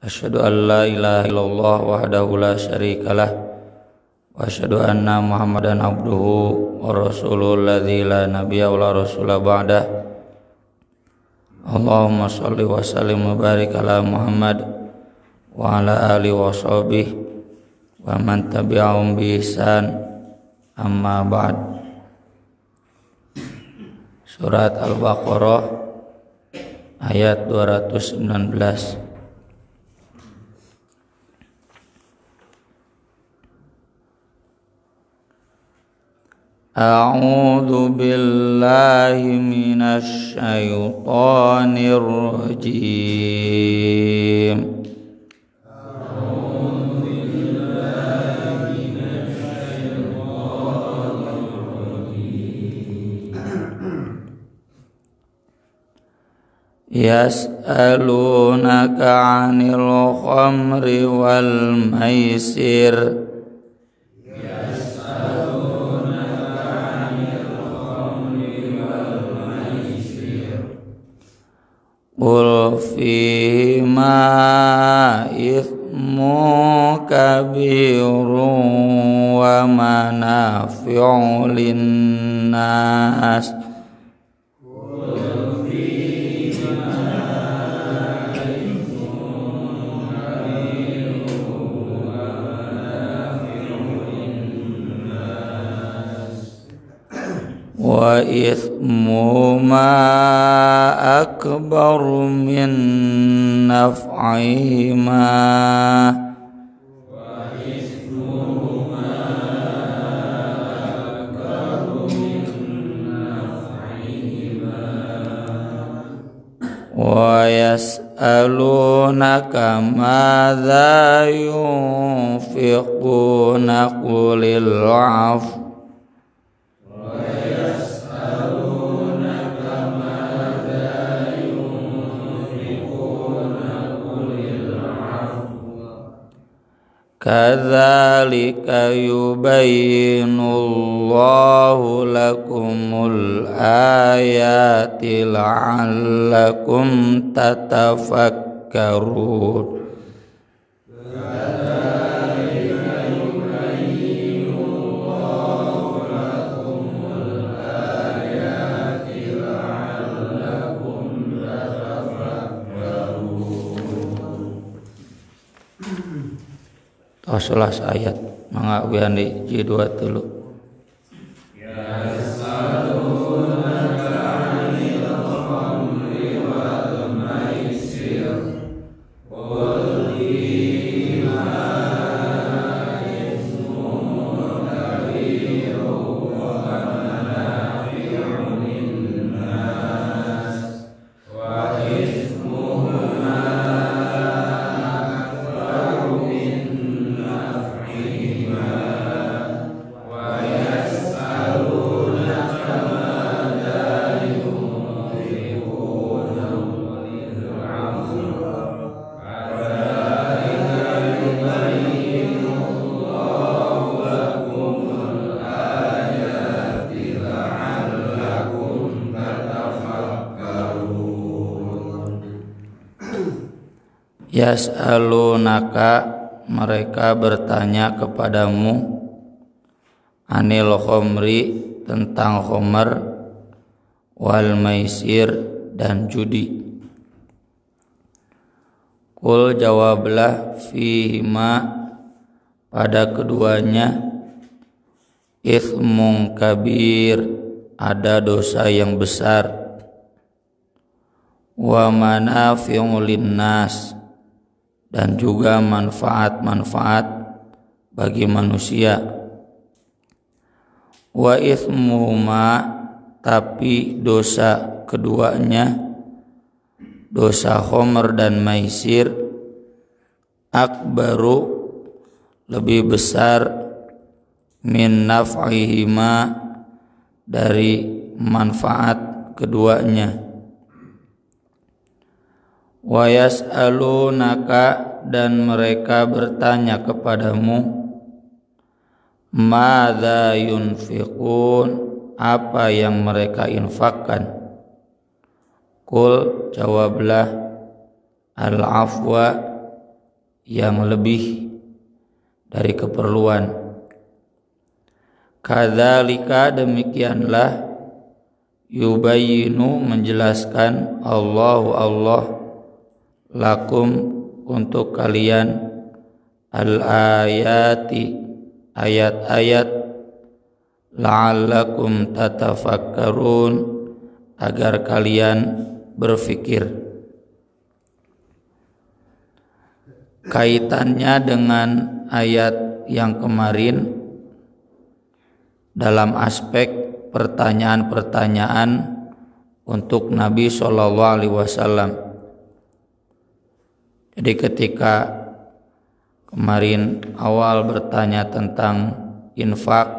Asyhadu an la ilaha illallah wahdahu la syarikalah wa asyhadu anna Muhammadan abduhu wa rasuluhu alladzi la nabiyya wa la rasula ba'dah. Allahumma shalli wa sallim wa barik ala Muhammad wa ala alihi wa sahbihi wa man tabi'ahum bi ihsan, amma ba'd. Surat Al-Baqarah ayat 219. A'udzu billahi minasy syaithanir rajim. Yas'alunaka 'anil khamri wal maisir. Qul fihima ithmu kabirun wa manafi'u linnas. Wa ithmuhuma akbaru min naf'ihima. Wa yas'alunaka madza yunfiquna qulil 'afwa. Kadzalika yubayyinullahu lakumul ayati la'allakum tatafakkarun. Selas ayat mangga wian di J2 telu. Yas'alunaka, mereka bertanya kepadamu, anil khamri, tentang khamar, wal maisir, dan judi. Qul, jawablah, fihima, pada keduanya, ithmun kabir, ada dosa yang besar, wa manafi'u linnas, dan juga manfaat-manfaat bagi manusia. Wa ithmuhuma, tapi dosa keduanya, dosa khamr dan maisir, akbaru, lebih besar, min naf'ihima, dari manfaat keduanya. Wa yas'alunaka, dan mereka bertanya kepadamu, madza yunfiqun, apa yang mereka infakkan. Qul, jawablah, al-afwa, yang lebih dari keperluan. Kadzalika demikianlah yubayyinu menjelaskan Allah lakum untuk kalian al-ayati ayat-ayat la'allakum tatafakkarun agar kalian berfikir. Kaitannya dengan ayat yang kemarin dalam aspek pertanyaan-pertanyaan untuk Nabi SAW. Jadi ketika kemarin awal bertanya tentang infak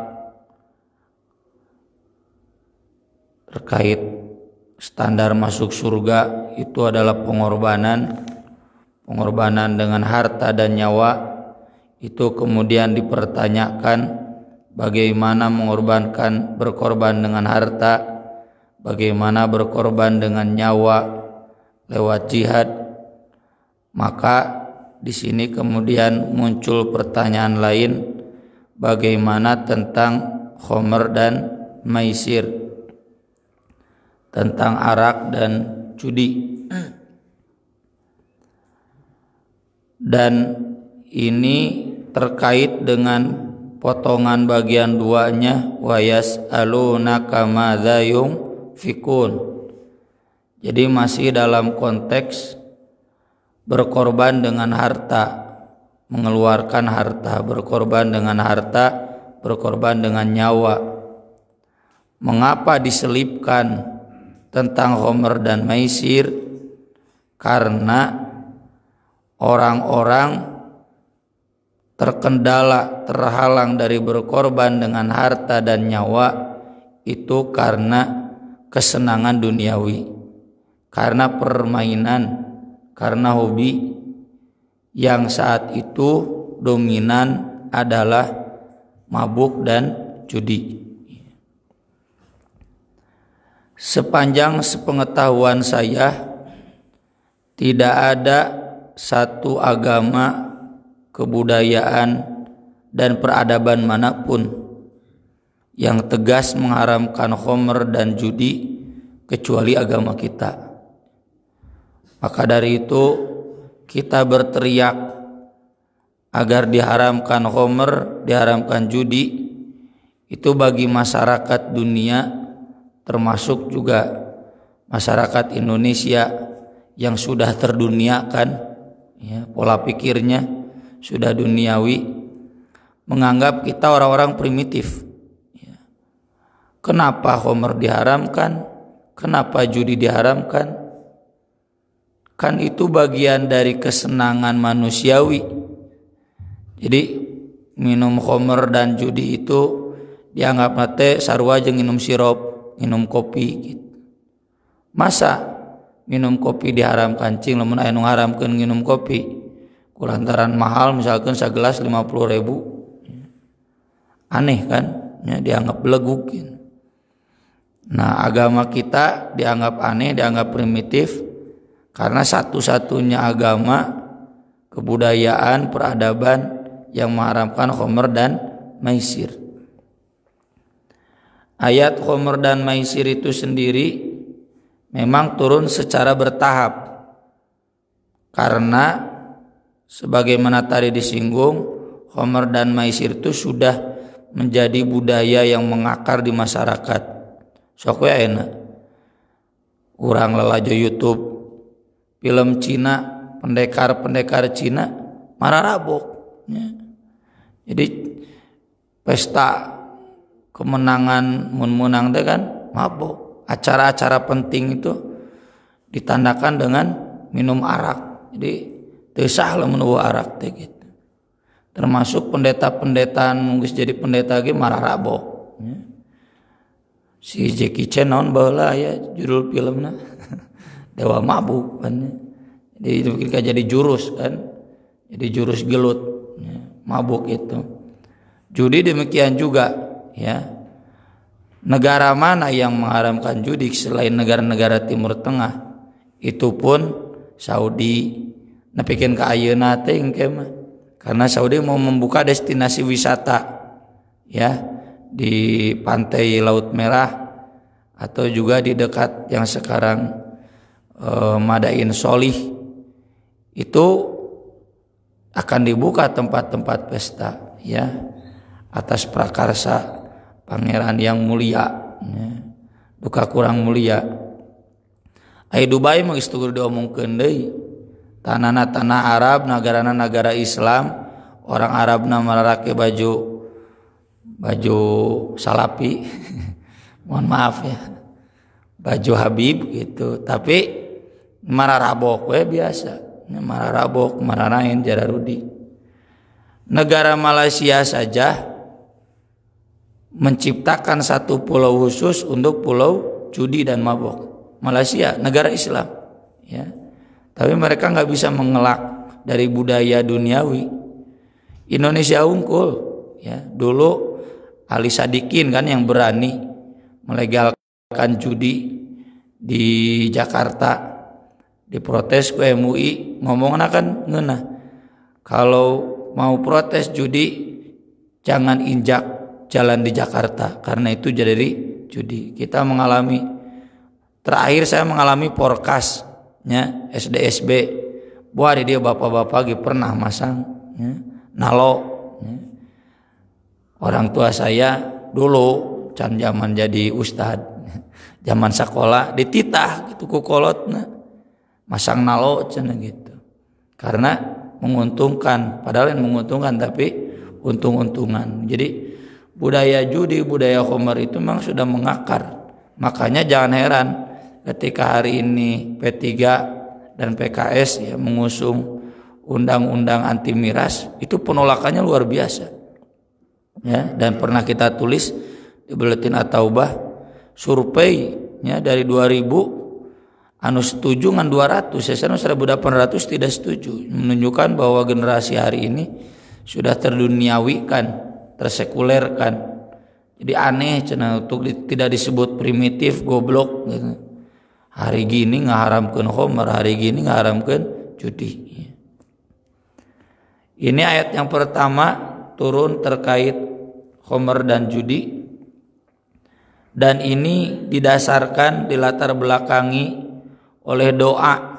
terkait standar masuk surga itu adalah pengorbanan dengan harta dan nyawa, itu kemudian dipertanyakan bagaimana berkorban dengan harta, bagaimana berkorban dengan nyawa lewat jihad. Maka di sini kemudian muncul pertanyaan lain, bagaimana tentang khomer dan maisir, tentang arak dan judi. Dan ini terkait dengan potongan bagian duanya, wa yas'alunaka madza yunfikun. Jadi masih dalam konteks berkorban dengan harta, mengeluarkan harta, berkorban dengan harta, berkorban dengan nyawa. Mengapa diselipkan tentang khomer dan maisir? Karena orang-orang terhalang dari berkorban dengan harta dan nyawa itu karena kesenangan duniawi, karena permainan, karena hobi yang saat itu dominan adalah mabuk dan judi. Sepanjang sepengetahuan saya, tidak ada satu agama, kebudayaan, dan peradaban manapun yang tegas mengharamkan khomer dan judi kecuali agama kita. Maka dari itu kita berteriak agar diharamkan khomer, diharamkan judi, itu bagi masyarakat dunia, termasuk juga masyarakat Indonesia yang sudah terduniakan, ya, pola pikirnya sudah duniawi, menganggap kita orang-orang primitif. Kenapa khomer diharamkan? Kenapa judi diharamkan? Kan itu bagian dari kesenangan manusiawi. Jadi minum khomer dan judi itu dianggap nate sarua jeung minum sirup, minum kopi gitu. Masa minum kopi diharamkan cing, lamun aya nu ngaharamkeun minum kopi kulantaran mahal, misalkan sagelas 50.000. Aneh kan? Ya, dianggap beleguk gitu. Nah, agama kita dianggap aneh, dianggap primitif karena satu-satunya agama, kebudayaan, peradaban yang mengharamkan khomer dan maisir. Ayat khomer dan maisir itu sendiri memang turun secara bertahap, karena sebagaimana tadi disinggung, khomer dan maisir itu sudah menjadi budaya yang mengakar di masyarakat. Sok we enak urang lalajo YouTube film Cina, pendekar Cina mararabok, ya. Jadi pesta kemenangan mun-munang teh kan mabok. Acara-acara penting itu ditandakan dengan minum arak. Jadi teu sah lamun arak teh gitu. Termasuk pendeta-pendeta geus jadi pendeta ge mararabok, ya. Si Jackie Chan naon baheula ya judul filmna Dewa Mabuk kan. Jadi jadi jurus kan. Jadi jurus gelut, ya, mabuk itu. Judi demikian juga, ya. Negara mana yang mengharamkan judi selain negara-negara Timur Tengah? Itu pun Saudi, nepikeun ka ayeuna teh engke mah. Karena Saudi mau membuka destinasi wisata ya di pantai Laut Merah atau juga di dekat yang sekarang Madain Solih itu akan dibuka tempat-tempat pesta ya atas prakarsa pangeran yang mulia ya. Duka kurang mulia ai Dubai mah geus teu diomongkeun deui. Tanah Arab, negara Islam, orang Arab mararake baju salapi, mohon maaf ya, baju Habib gitu. Tapi mararabok we biasa, mararabok, mararain jararudi. Negara Malaysia saja menciptakan satu pulau khusus untuk pulau judi dan mabok. Malaysia negara Islam, ya. Tapi mereka nggak bisa mengelak dari budaya duniawi. Indonesia unggul, ya. Dulu Ali Sadikin kan yang berani melegalkan judi di Jakarta, diprotes ke MUI, ngomongnya kan ngeunah. Kalau mau protes judi jangan injak jalan di Jakarta karena itu jadi judi. Kita mengalami, terakhir saya mengalami porkas nya SDSB, buah dia bapak-bapak lagi pernah masang ya, nalo ya. Orang tua saya dulu can zaman jadi ustad, zaman sekolah dititah gitu ku kolotna masang nalo cenah gitu karena menguntungkan, padahal yang menguntungkan tapi untung-untungan. Jadi budaya judi, budaya khamar itu memang sudah mengakar. Makanya jangan heran ketika hari ini P3 dan PKS ya mengusung undang-undang anti miras, itu penolakannya luar biasa. Ya, dan pernah kita tulis di Buletin At-Taubah surveinya dari 2000 anu setuju ngan 200, sesana 1800 tidak setuju, menunjukkan bahwa generasi hari ini sudah terduniawikan, tersekulerkan. Jadi aneh cenah untuk tidak disebut primitif, goblok gitu. Hari gini ngaharamkeun khamar, hari gini ngaharamkeun judi. Ini ayat yang pertama turun terkait khamar dan judi. Dan ini didasarkan, dilatar belakangi oleh doa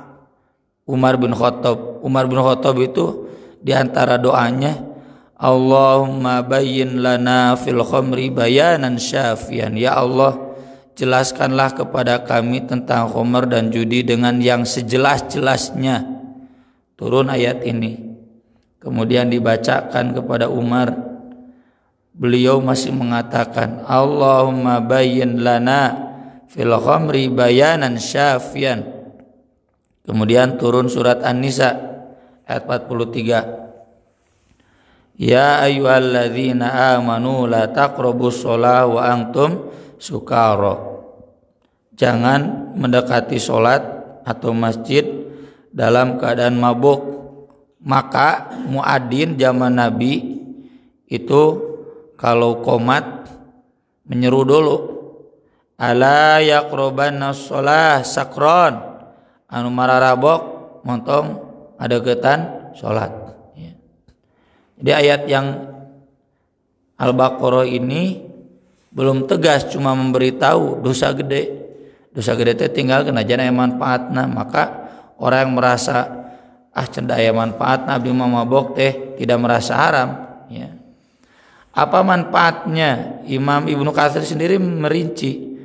Umar bin Khattab. Umar bin Khattab itu diantara doanya, Allahumma bayyin lana fil khamri bayanan syafian. Ya Allah, jelaskanlah kepada kami tentang khamar dan judi dengan yang sejelas-jelasnya. Turun ayat ini. Kemudian dibacakan kepada Umar. Beliau masih mengatakan, Allahumma bayyin lana fil khamri bayanan syafian. Kemudian turun surat An-Nisa ayat 43. Ya ayyuhalladzina amanu la taqrabus shalah wa antum sukara. Jangan mendekati sholat atau masjid dalam keadaan mabuk. Maka muadzin zaman Nabi itu kalau qomat menyeru dulu, ala yaqrabanna shalah sakron, anu mararabok montong adegetan sholat. Jadi ayat yang Al-Baqarah ini belum tegas, cuma memberitahu dosa gede. Dosa gede itu tinggal kena jana manfaatna. Maka orang yang merasa cendak aya manfaatna abdi mabok teh tidak merasa haram ya. Apa manfaatnya? Imam Ibnu Katsir sendiri merinci.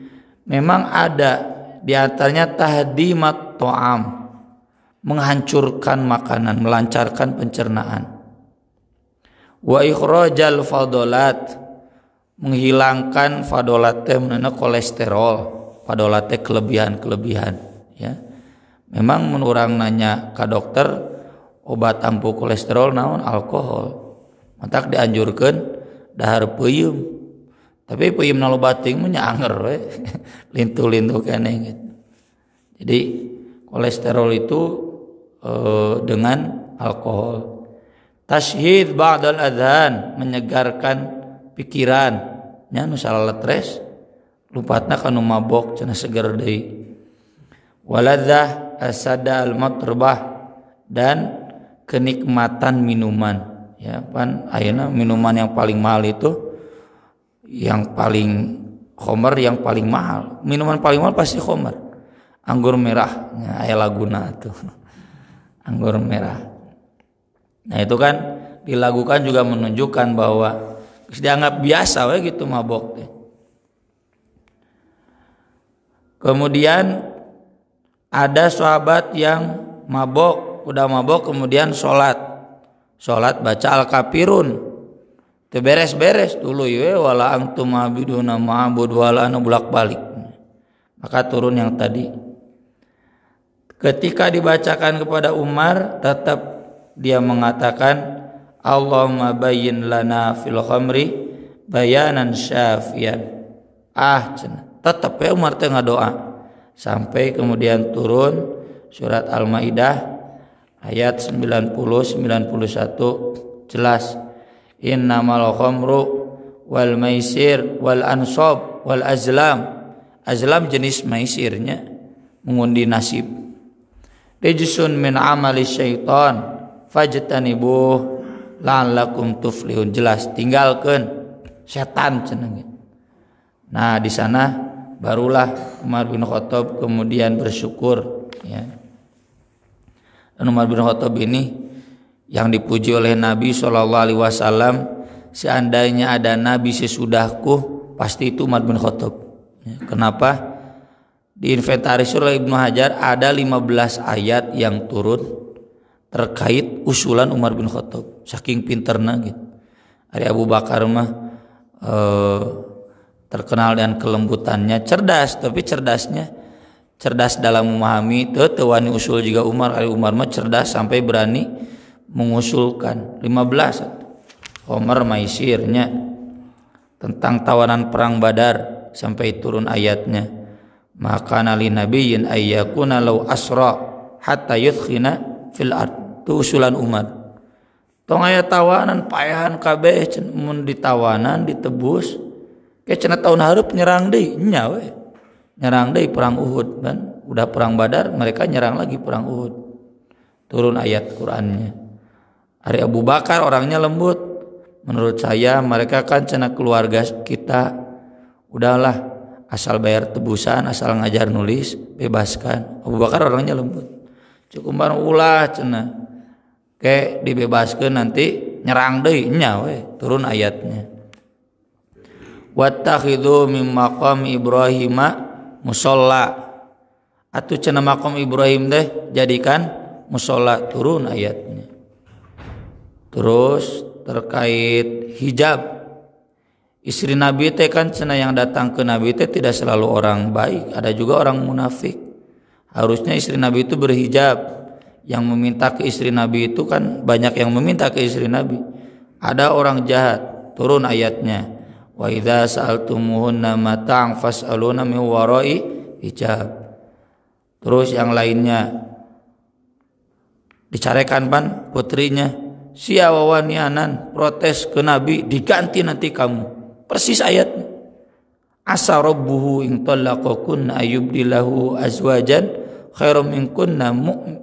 Memang ada di antaranya tahdimat ta'am, menghancurkan makanan, melancarkan pencernaan. Wa ikhrajal fadolat, menghilangkan fadolat teh menena kolesterol. Fadolat teh kelebihan-kelebihan ya. Memang menurut orang nanya ke dokter, obat ampuh kolesterol naon alkohol. Matak dianjurkan dahar peuyeum. Tapi peuyeum na loba teuing nya anger we. Lintu-lintu keneh gitu. Jadi kolesterol itu dengan alkohol. Tasyhid ba'dal adzan, menyegarkan pikiran. Nya nu salah letres, lupatna kanu mabok cenah seger deui. Waladzah asada al-matrbah, dan kenikmatan minuman. Ya kan ayeuna minuman yang paling mahal itu yang paling khamar yang paling mahal. Minuman paling mahal pasti khamar. Anggur merah, ya, aya laguna tuh. Anggur merah. Nah itu kan dilakukan juga menunjukkan bahwa dianggap biasa we gitu mabok teh. Kemudian ada sahabat yang mabok, udah mabok kemudian sholat baca al-kafirun, teu beres-beres dulu ya wala antum abiduna ma'bud wala anu bolak-balik. Maka turun yang tadi. Ketika dibacakan kepada Umar, tetap dia mengatakan Allahumma bayyin lana fil khamri bayanan syafian. Tetap ya Umar teh ngadoa sampai kemudian turun surat Al-Maidah ayat 90-91 jelas innamal khamru wal maisir wal ansab wal azlam jenis maisirnya mengundi nasib rijsun min amali syaitan fajtanibuh la'allakum tuflihun jelas tinggalkan setan cenah. Nah di sana barulah Umar bin Khattab kemudian bersyukur ya. Dan Umar bin Khattab ini yang dipuji oleh Nabi SAW, seandainya ada Nabi sesudahku pasti itu Umar bin Khattab ya. Kenapa? Diinventarisir oleh Ibnu Hajar ada 15 ayat yang turun terkait usulan Umar bin Khattab, saking pinterna gitu. Ari Abu Bakar mah terkenal dengan kelembutannya, cerdas, tapi cerdas dalam memahami, teu wani usul juga Umar. Ari Umar mah cerdas sampai berani mengusulkan 15 Umar maisirnya tentang tawanan perang Badar sampai turun ayatnya maka nali nabiyyin ayyakuna law asra hatta yudkhina fil ard. Itu usulan Umar. Tong aya tawanan paehan kabeh mun ditawanan ditebus ke cenah tahun hareup nyerang deui nya we. Nyerang deui perang Uhud kan. Udah perang Badar mereka nyerang lagi perang Uhud. Turun ayat Qur'annya. Ari Abu Bakar orangnya lembut. Menurut saya mereka kan cenah keluarga kita. Udahlah asal bayar tebusan, asal ngajar nulis, bebaskan. Abu Bakar orangnya lembut. Cukup ulah cenah. Kayak dibebaskan nanti nyerang deui nya we. Turun ayatnya. Wattakhidhu min maqam Ibrahim musalla. Atuh cenah maqam Ibrahim teh jadikan musalla, turun ayatnya. Terus terkait hijab. Istri Nabi teh kan cenah yang datang ke Nabi teh tidak selalu orang baik, ada juga orang munafik. Harusnya istri Nabi itu berhijab. Yang meminta ke istri Nabi itu kan banyak yang meminta ke istri Nabi. Ada orang jahat, turun ayatnya. Wa idza sa'altumuhunna mata'an fas'aluna min wara'i hijab. Terus yang lainnya dicarekan pan putrinya, sia wawanianan protes ke Nabi diganti nanti kamu. Persis ayatnya. Asa rabbuhu in talaqakunna ayyubdilahu azwajan khairum minkunna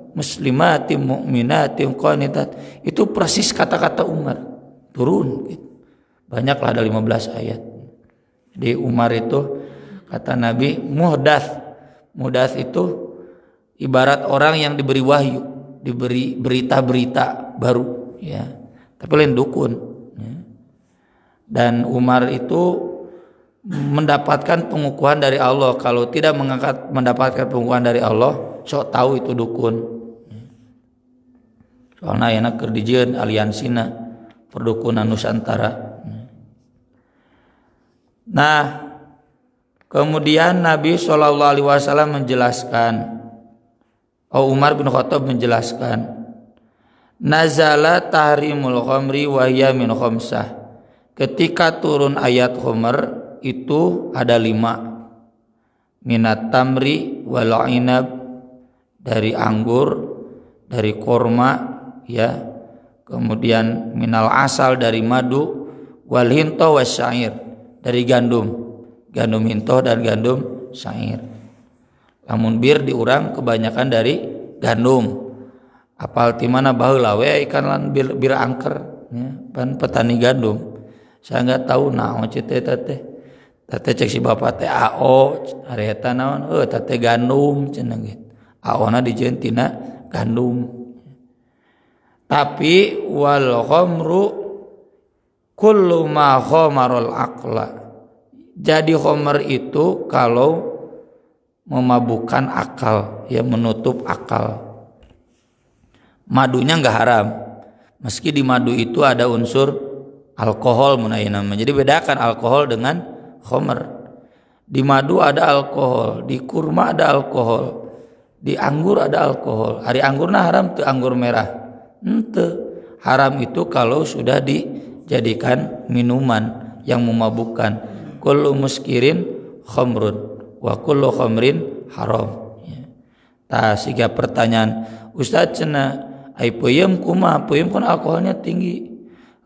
muslimatin mu'minatin qanitat. Itu persis kata-kata Umar turun gitu. Banyaklah ada 15 ayat. Di Umar itu kata Nabi muhdath itu ibarat orang yang diberi wahyu, diberi berita-berita baru ya. Tapi lain dukun ya. Dan Umar itu mendapatkan pengukuhan dari Allah. Kalau tidak mendapatkan pengukuhan dari Allah, sok tahu itu dukun. Soalnya ayeuna keur dijieun aliansina perdukunan Nusantara. Nah, kemudian Nabi SAW menjelaskan, Umar bin Khattab menjelaskan, nazala tahrimul khamri wa hiya min khamsah. Ketika turun ayat khamr itu ada 5. Minat tamri wal inab, dari anggur, dari korma ya, kemudian minal asal dari madu, wal hinto wasyair dari gandum hinto dan gandum syair. Lamun bir diurang kebanyakan dari gandum, apal ti mana baheula we ikan lan bir angker ya, pan petani gandum. Saya nggak tahu naon cita teh. Teh cek si bapak teh AO ari eta naon? Teh gandum cenah gitu. AO-na dijieun tina gandum. Tapi wal khamru kullu ma khamarul aqla. Jadi khamr itu kalau memabukkan akal, ya menutup akal. Madunya nggak haram, meski di madu itu ada unsur alkohol nama. Jadi bedakan alkohol dengan khamr. Di madu ada alkohol, di kurma ada alkohol, di anggur ada alkohol. Ari anggurna haram tuh anggur merah. Ente haram itu kalau sudah dijadikan minuman yang memabukkan. Kullu muskirin khamrun wa kullu khamrin haram. Tah siga pertanyaan Ustaz cenah ai peuyeum kumaha? Peuyeum kan alkoholnya tinggi.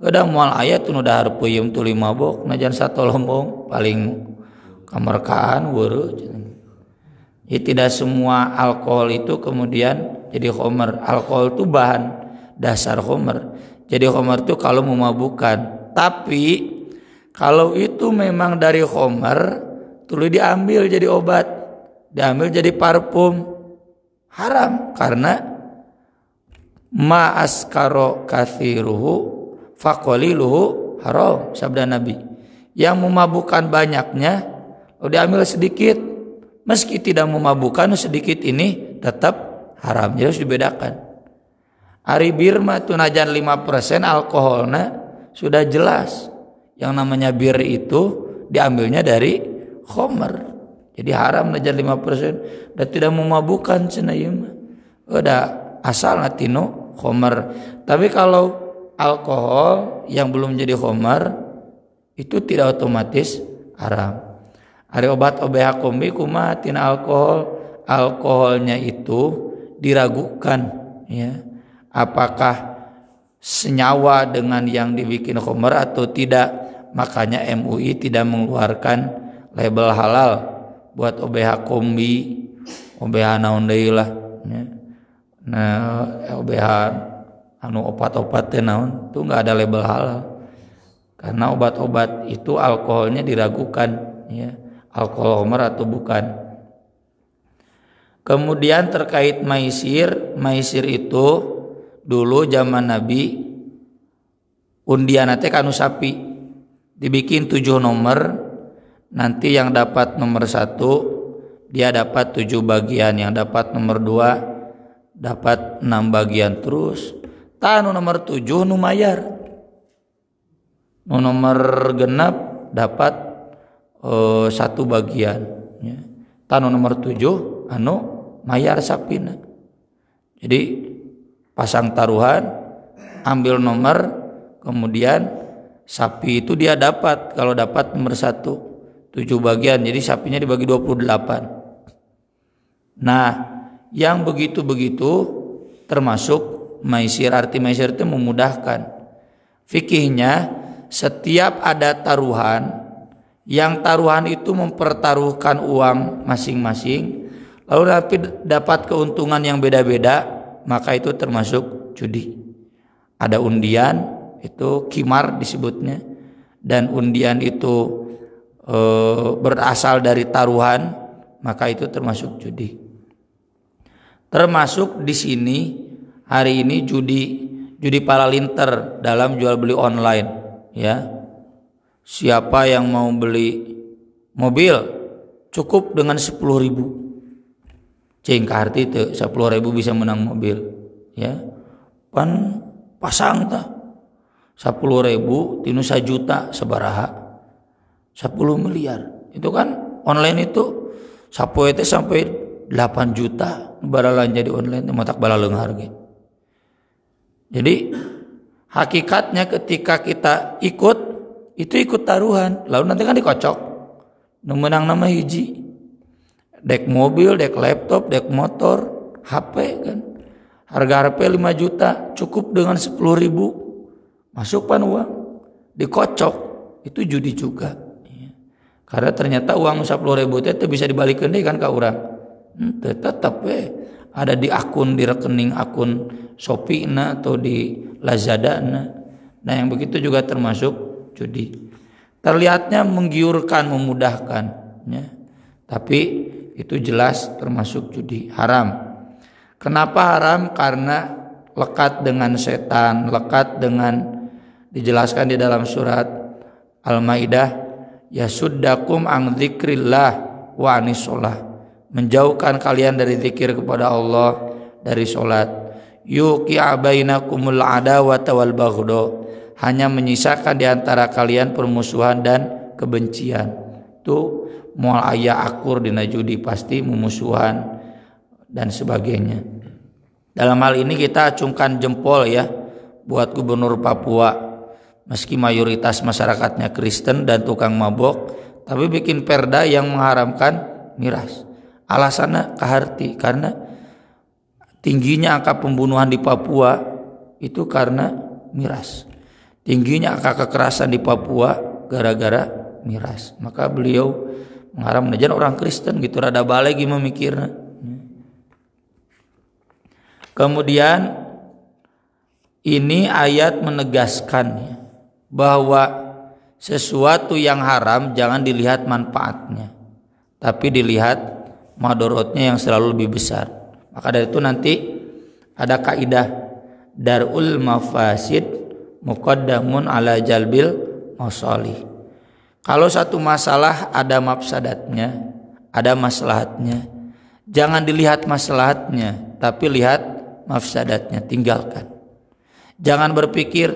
Kadang moal aya teu nu dahar peuyeum tuluy mabok najan satolombong paling kamarkaan weureu. Jadi tidak semua alkohol itu kemudian jadi khamr. Alkohol itu bahan dasar khamr. Jadi khamr itu kalau memabukkan. Tapi kalau itu memang dari khamr, tuluy diambil jadi obat, diambil jadi parfum, haram karena ma askaro kathiruhu faqaliluhu haram, sabda Nabi. Yang memabukkan banyaknya, kalau diambil sedikit, meski tidak memabukkan sedikit ini tetap haram. Jadi harus dibedakan. Ari bir mah tunajan 5% alkoholnya sudah jelas. Yang namanya bir itu diambilnya dari khamr. Jadi haram najan 5% dan tidak memabukkan cenah ieu mah. Udah asal natino khamr. Tapi kalau alkohol yang belum jadi khamr itu tidak otomatis haram. Ari obat OBH kombi kumaha tina alkohol? Alkoholnya itu diragukan ya. Apakah senyawa dengan yang dibikin khamr atau tidak? Makanya MUI tidak mengeluarkan label halal buat OBH kombi, OBH naon deui lah ya. Nah, OBH anu obat-obat teh naon tuh enggak ada label halal. Karena obat-obat itu alkoholnya diragukan ya, alkohol khamr atau bukan. Kemudian terkait maisir itu dulu zaman Nabi undian teh kanu sapi dibikin 7 nomor, nanti yang dapat nomor 1 dia dapat 7 bagian, yang dapat nomor 2 dapat 6 bagian terus. Tanu nomor 7 nu mayar, nu nomor genap dapat 1 bagian ya. Tanu nomor 7 anu mayar sapina. Jadi pasang taruhan, ambil nomor, kemudian sapi itu dia dapat, kalau dapat nomor 1 7 bagian, jadi sapinya dibagi 28. Nah yang begitu-begitu termasuk maisir. Arti maisir itu memudahkan. Fikihnya setiap ada taruhan, yang taruhan itu mempertaruhkan uang masing-masing, lalu tapi dapat keuntungan yang beda-beda, maka itu termasuk judi. Ada undian, itu kimar disebutnya, dan undian itu berasal dari taruhan, maka itu termasuk judi. Termasuk di sini hari ini judi palalinter dalam jual beli online ya. Siapa yang mau beli mobil cukup dengan 10.000. Cing arti itu 10.000 bisa menang mobil ya. Pan pasang tah 10.000 tinu 1 juta sabaraha 10 miliar. Itu kan online itu sapoe teh sampai 8 juta baralan jadi online teh matak balaleung harga. Jadi hakikatnya ketika kita ikut taruhan, lalu nanti kan dikocok. Nu menang nama hiji. Dek mobil, dek laptop, dek motor, HP kan. Harga HP 5 juta cukup dengan 10.000. Masuk pan uang, dikocok, itu judi juga. Karena ternyata uang 10.000 itu bisa dibalikin deh kan ke orang. Tetap ada di rekening akun Shopee atau di Lazada. Nah yang begitu juga termasuk judi. Terlihatnya menggiurkan, memudahkan, ya. Tapi itu jelas termasuk judi, haram. Kenapa haram? Karena lekat dengan setan, lekat dengan, dijelaskan di dalam surat Al-Maidah, yasuddakum an dzikrillah wa anis sholah, menjauhkan kalian dari zikir kepada Allah, dari sholat. Yuqi'a bainakumul adawata wal baghdha, hanya menyisakan di antara kalian permusuhan dan kebencian. Itu moal aya akur dina judi pasti memusuhan dan sebagainya. Dalam hal ini kita acungkan jempol ya buat Gubernur Papua. Meski mayoritas masyarakatnya Kristen dan tukang mabok, tapi bikin perda yang mengharamkan miras. Alasannya kaharti, karena tingginya angka pembunuhan di Papua itu karena miras. Tingginya angka kekerasan di Papua gara-gara miras. Maka beliau mengharamkan. Jangan orang Kristen gitu rada balik gimana mikirnya. Kemudian ini ayat menegaskan bahwa sesuatu yang haram jangan dilihat manfaatnya, tapi dilihat madorotnya yang selalu lebih besar. Maka dari itu nanti ada kaidah darul mafasid muqaddamun ala jalbil masalih. Kalau satu masalah ada mafsadatnya, ada maslahatnya, jangan dilihat maslahatnya, tapi lihat mafsadatnya, tinggalkan. Jangan berpikir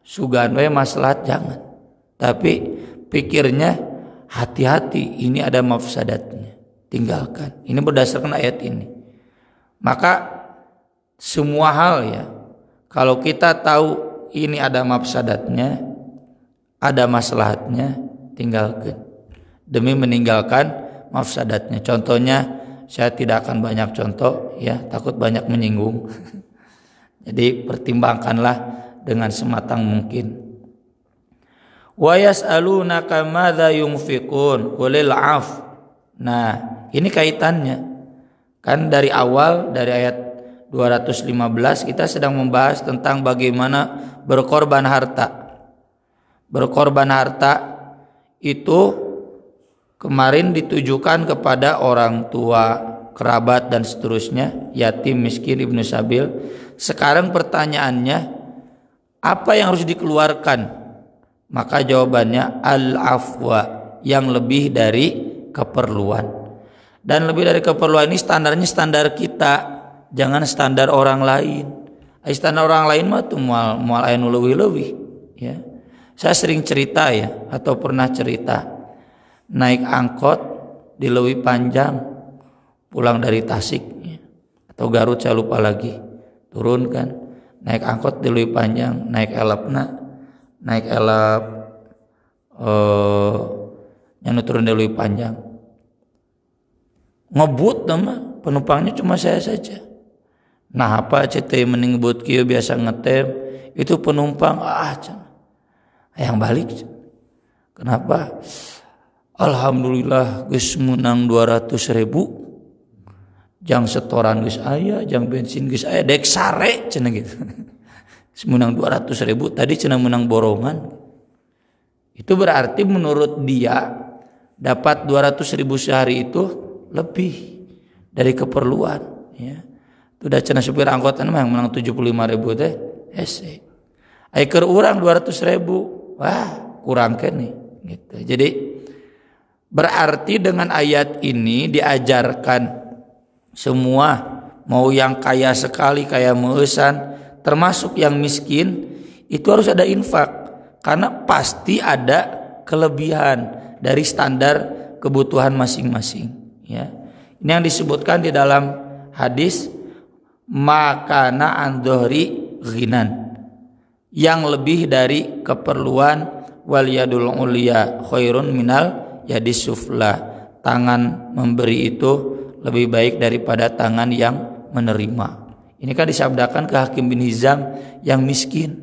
sugan we maslahat, jangan. Tapi pikirnya hati-hati, ini ada mafsadatnya, tinggalkan. Ini berdasarkan ayat ini. Maka semua hal ya, kalau kita tahu ini ada mafsadatnya, ada maslahatnya, tinggalkan demi meninggalkan mafsadatnya. Contohnya, saya tidak akan banyak contoh ya, takut banyak menyinggung. Jadi pertimbangkanlah dengan sematang mungkin. Wa yas'alunaka madza yunfiqun qulil 'af. Nah, ini kaitannya. Kan dari awal, dari ayat 215 kita sedang membahas tentang bagaimana berkorban harta. Berkorban harta itu kemarin ditujukan kepada orang tua, kerabat dan seterusnya, yatim, miskin, ibnu sabil. Sekarang pertanyaannya, apa yang harus dikeluarkan? Maka jawabannya al-afwa, yang lebih dari keperluan. Dan lebih dari keperluan ini standarnya standar kita, jangan standar orang lain. Standar orang lain mah tuh mual anu leuwih-leuwih ya. Saya sering cerita ya, atau pernah cerita naik angkot di Leuwi Panjang pulang dari Tasik ya, atau Garut saya lupa lagi. Turun kan, naik angkot di Leuwi Panjang, naik elep yang turun di Leuwi Panjang. Ngebut nama penumpangnya cuma saya saja. Nah apa cete mending ngebut kieu biasa ngetem, itu penumpang yang balik. Kenapa? Alhamdulillah geus menang 200.000. Jang setoran geus aya, jang bensin geus aya, dek sare cenah gitu. Menang 200.000, tadi cenah menang borongan. Itu berarti menurut dia dapat 200.000 sehari itu lebih dari keperluan ya. Itu udah cenah supir angkutan mah yang menang 75.000 teh hese. Ai keur urang 200.000. Wah, kurang keneh gitu. Jadi berarti dengan ayat ini diajarkan semua, mau yang kaya sekali, kaya meusan, termasuk yang miskin, itu harus ada infak, karena pasti ada kelebihan dari standar kebutuhan masing-masing ya. Ini yang disebutkan di dalam hadis makana andhori ghinan, yang lebih dari keperluan, wal yadul ulia khairun minal yadis sufla, tangan memberi itu lebih baik daripada tangan yang menerima. Ini kan disabdakan ke Hakim bin Hizam yang miskin.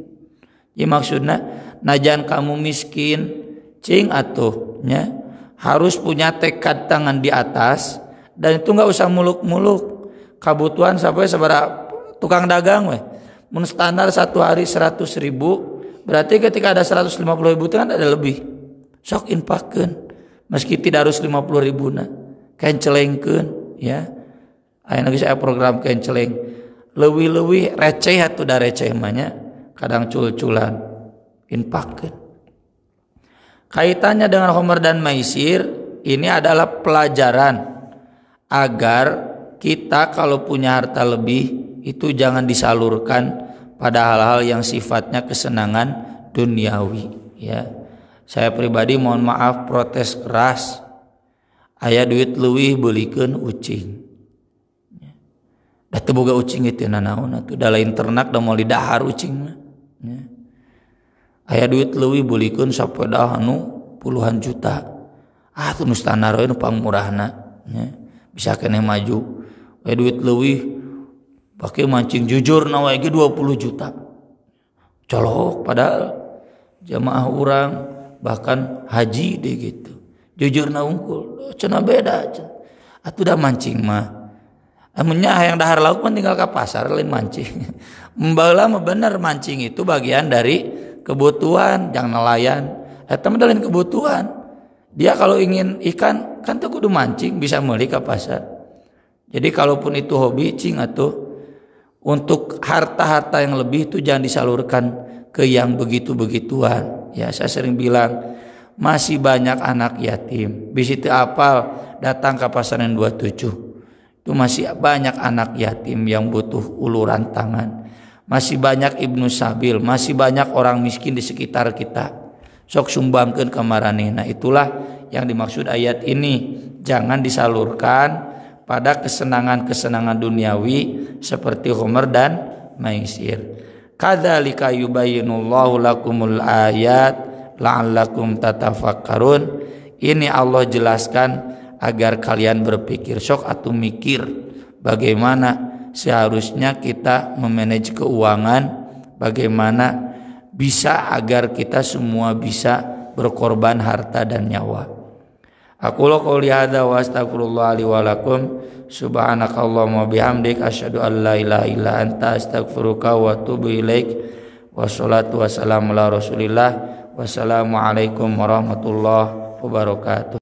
Ya maksudnya najan kamu miskin cing atuhnya harus punya tekad tangan di atas, dan itu nggak usah muluk-muluk. Kabutuhan sampai sabaraha tukang dagang we. Mun standar satu hari 100.000, berarti ketika ada 150.000 itu kan ada lebih. Sok infakkeun meski tidak harus 50.000 na. Kencelengkeun ya. Ayeuna geus aya program kenceleng. Leuwih-leuwih receh atuh da receh mah nya, kadang cul-culan infakkeun. Kaitannya dengan khamr dan maisir ini adalah pelajaran agar kita kalau punya harta lebih itu jangan disalurkan pada hal-hal yang sifatnya kesenangan duniawi ya. Saya pribadi mohon maaf protes keras, aya duit leuwih beulikeun ucing. Da teu boga ucing itu nanaon atuh da lain ternak da moal didahar ucing mah. Aya duit leuwih beulikeun sapeda anu puluhan juta. Atuh nu standar we nu pangmurahna nya. Bisa keneh maju. We duit leuwih pake mancing jujur na wae ge 20 juta. Colok padahal jamaah urang bahkan haji deh gitu. Jujur na unggul, cenah beda cenah. Atuh da mancing mah. Amunnya hayang dahar lauk mah tinggal ka pasar lain mancing. Membaheula mah bener mancing itu bagian dari kebutuhan, jangan nelayan. Eta mah lain kebutuhan. Dia kalau ingin ikan kan teu kudu mancing, bisa meuli ka pasar. Jadi kalaupun itu hobi cing atuh untuk harta-harta yang lebih itu jangan disalurkan ke yang begitu-begituan. Ya, saya sering bilang masih banyak anak yatim. Bisi teu apal datang ke pasaran 27. Itu masih banyak anak yatim yang butuh uluran tangan. Masih banyak ibnu sabil, masih banyak orang miskin di sekitar kita. Sok sumbangkeun ka maranehna. Itulah yang dimaksud ayat ini. Jangan disalurkan pada kesenangan-kesenangan duniawi seperti khamr dan maisir. Kadzalika yubayyinullahu lakumul ayat la'allakum tatafakkarun. Ini Allah jelaskan agar kalian berpikir. Sok atuh mikir bagaimana seharusnya kita memanage keuangan, bagaimana bisa agar kita semua bisa berkorban harta dan nyawa. Aku qouli hadza wa astaghfirullah li wa lakum. Subhanakallahumma bihamdik asyhadu an la ilaha illa anta astaghfiruka wa atubu ilaik. Wassalatu wassalamu ala Rasulillah. Wassalamu alaikum warahmatullahi wabarakatuh.